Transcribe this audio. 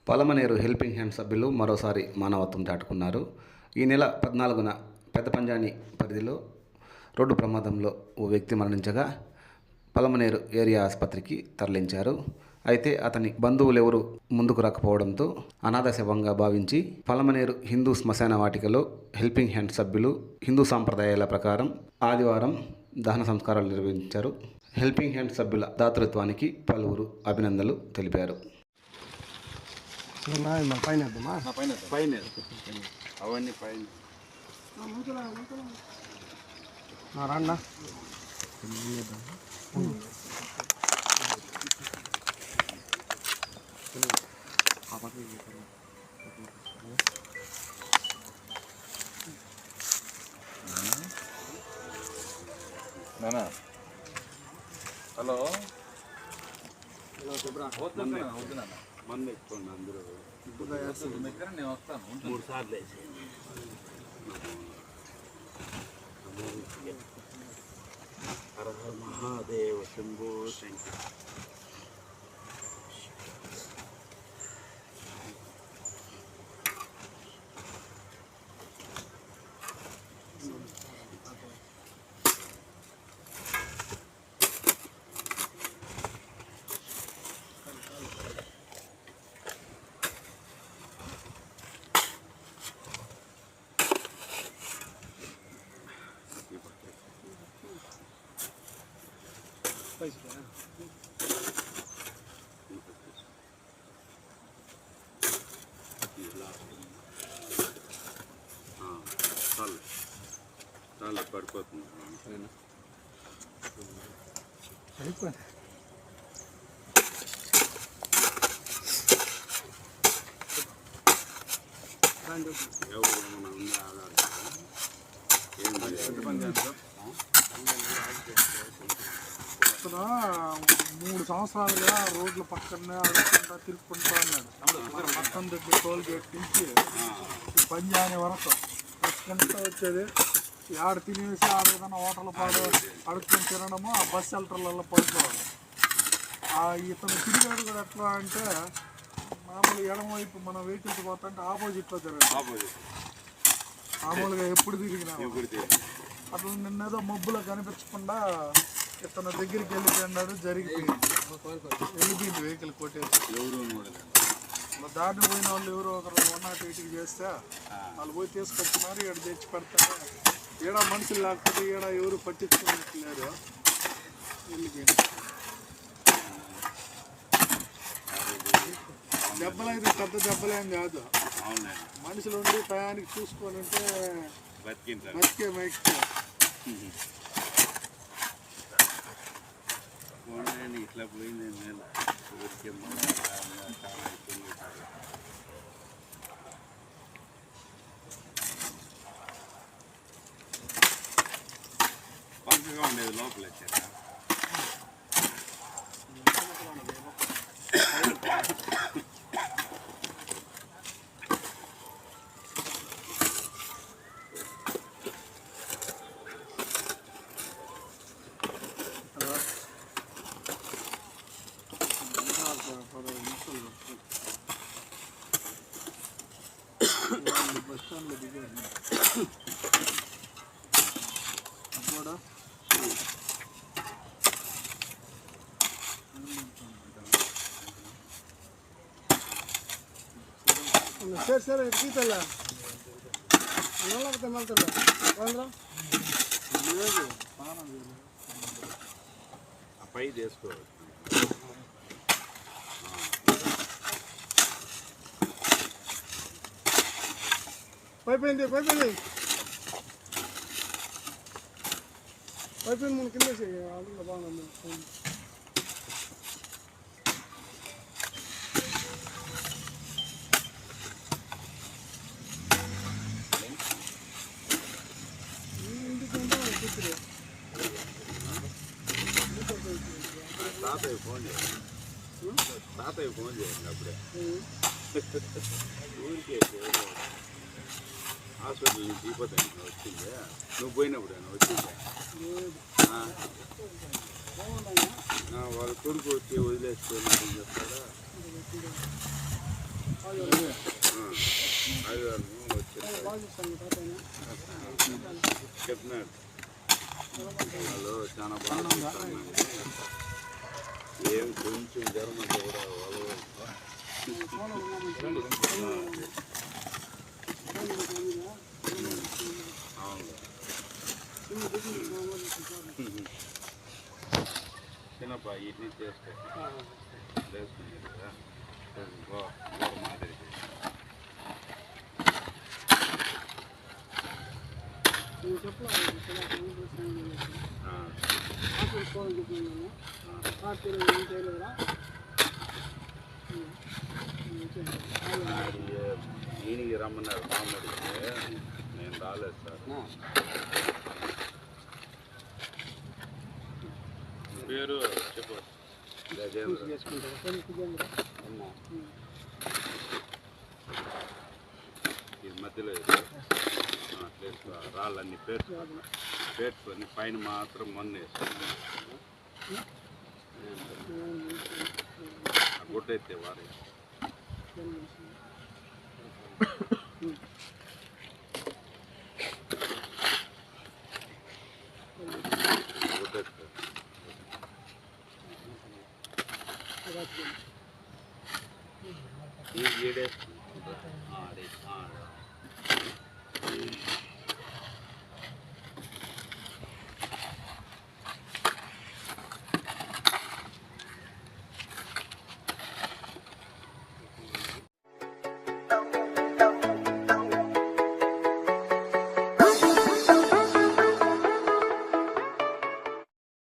Palamaner helping hand సభ్యులు మరోసారి మానవత్వం చాటుకున్నారు. ఈ నెల 14న పెద్దపంజాని పరిధిలో రోడ్డు ప్రమాదంలో ఓ వ్యక్తి మరణించగా పలమనేరు ఏరియా ఆసుపత్రికి తరలించారు. అయితే అతని బంధువులెవరూ ముందుకు రాకపోవడంతో అనాథ శవంగా భావించి పలమనేరు హిందూ శ్మశాన వాటికలో హెల్పింగ్ హ్యాండ్ సభ్యులు హిందూ సాంప్రదాయాల ప్రకారం ఆదివారం దహన సంస్కారాలు నిర్వహించారు. హెల్పింగ్ హ్యాండ్ సభ్యుల దాతృత్వానికి పలువురు అభినందనలు తెలిపారు. హలో మంది ఎక్కువండి అందరూ నేను వస్తాను 3 సార్లు వేసి హర హర మహాదేవ శంభో శంకర. చాలా పడిపోతుంది. ఎవరు ఏమైనా ఉందా ఇక్కడ 3 సంవత్సరాలుగా రోడ్ల పక్కనే ఆడుకుంటా తిరుక్కుంటా ఉన్నాడు. పక్కన దగ్గర టోల్ గేట్ నుంచి పంజాని వరకు పక్కన వచ్చేది. ఆడ తినేసి ఆడ ఏదైనా హోటల్ పాడు అడుక్కొని తినడము, ఆ బస్ షెల్టర్లలో పడుకోవడం. ఇతను తిరిగాడు కూడా ఎట్లా అంటే మామూలు ఎడమవైపు మన వెహికల్స్ పోతుంటే ఆపోజిట్లో తిరగదు. మామూలుగా ఎప్పుడు తిరిగినా అట్లా నిన్నేదో మబ్బులో కనిపించకుండా ఇతను దగ్గరికి వెళ్ళిపోయినాడు. వెళ్ళిపోయింది వెహికల్ కొట్టేసి. దాటిని పోయిన వాళ్ళు ఎవరో ఒకరు 108కి చేస్తే వాళ్ళు పోయి తీసుకొచ్చినారు. ఇక్కడ తెచ్చి పెడతారు. ఈడ మనుషులు లేకపోతే ఈడ ఎవరు పట్టించుకున్నట్లేరు. వెళ్ళిపోయింది. దెబ్బలైతే పెద్ద దెబ్బలేం కాదు. మనుషులు ఉండి టయానికి చూసుకొని ఉంటే బతికే మైక్ ఇట్లా పోయింది. పంచగా ఉండేది లోపల వచ్చారా? బస్ స్టాండ్లో దిగాను అప్పుడు ಸರಿ ಸರಿ ಇರ್ತಲ್ಲ ನೋಡಕ್ಕೆ ಮಾಡ್ತಲ್ಲ ಬಂದ್ರ పై చేసుకో. పైపోయింది మన కింద అందులో బాగుంది. తాతయ్య ఫోన్ చేయండి అప్పుడే. ఊరికే హాస్పిటల్ నుంచి దీపోతాను వచ్చిందే. నువ్వు పోయినప్పుడు వచ్చిందే. వాళ్ళ కొడుకు వచ్చి వదిలేసుకోవాలని చెప్తారా? ఆదివారం చెప్పినాడు వాళ్ళు చాలా బాగా ఏం కొంచెం జ్వరం అంటే కూడా వాళ్ళు చిన్నప్ప ఇడ్లీ చేసుకో వేసుకుని కదా మాదిరి ఈయనకి రమ్మన్నారు మామూలుగా నేను రాలేదు సార్ పేరు చెప్పు ఈ మధ్యలో రాళ్ళన్నీ పేర్చుకొని పైన మాత్రం మొన్న వేసుకుని గుడ్డ ఎత్తే వారి గుడ్డ ఎత్తే ఈ 7